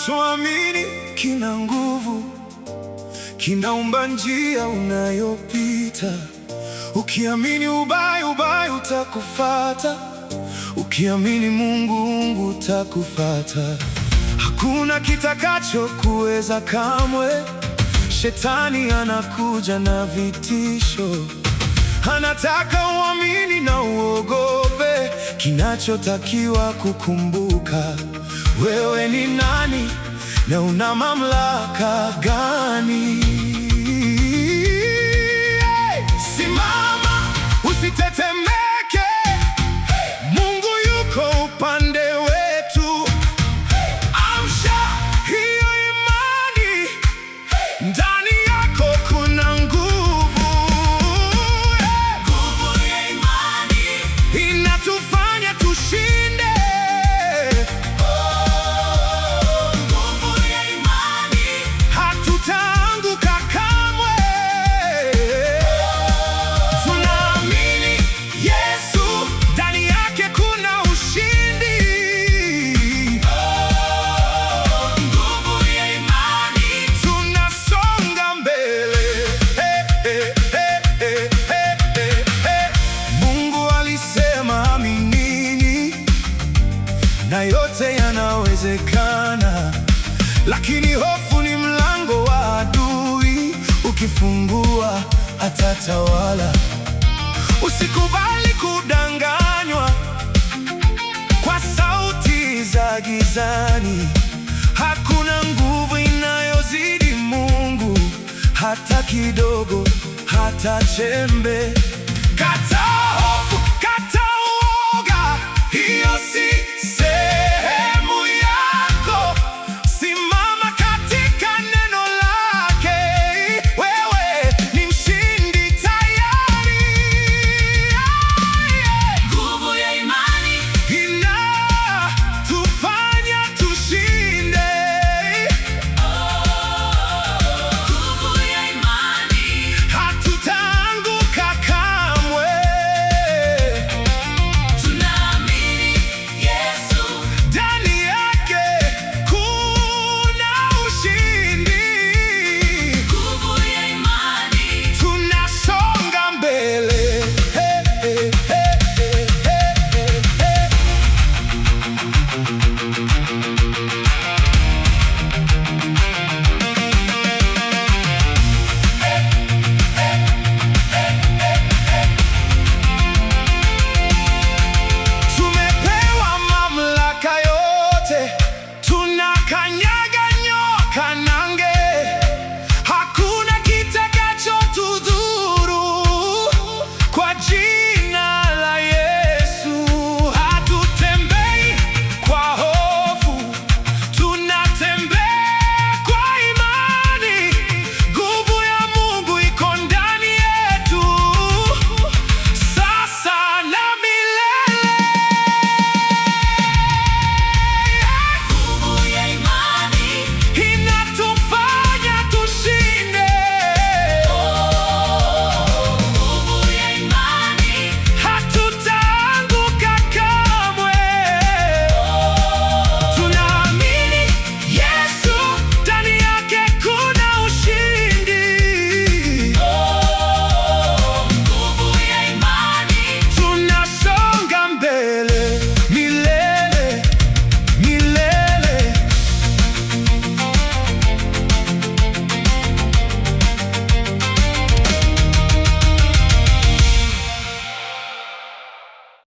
Unachoamini kina nguvu, kinaumba njia unayopita. Ukiamini ubaya, ubaya utakufata. Ukiamini Mungu, Mungu utakufata. Hakuna kitakacho kuweza kamwe. Shetani anakuja na vitisho, anataka uamini na uogope. Kinachotakiwa kukumbuka, wewe ni nani na una mamlaka gani? Simama, usitetemeke. Mungu yuko upande wetu. Amsha hiyo imani, ndani yako kuna nguvu. Nguvu ya imani inatufanya tushinde. Nguvu ya imani, hatutaanguka kamwe. Tunaamini Yesu, ndani yake kuna ushindi. Nguvu ya imani, tunasonga mbele. Mungu alisema aminini, na yote yanawezekana. Lakini hofu ni mlango wa adui, ukifungua atatawala. Usikubali kudanganywa kwa sauti za gizani. Hakuna nguvu inayozidi Mungu, hata kidogo, hata chembe. Kataa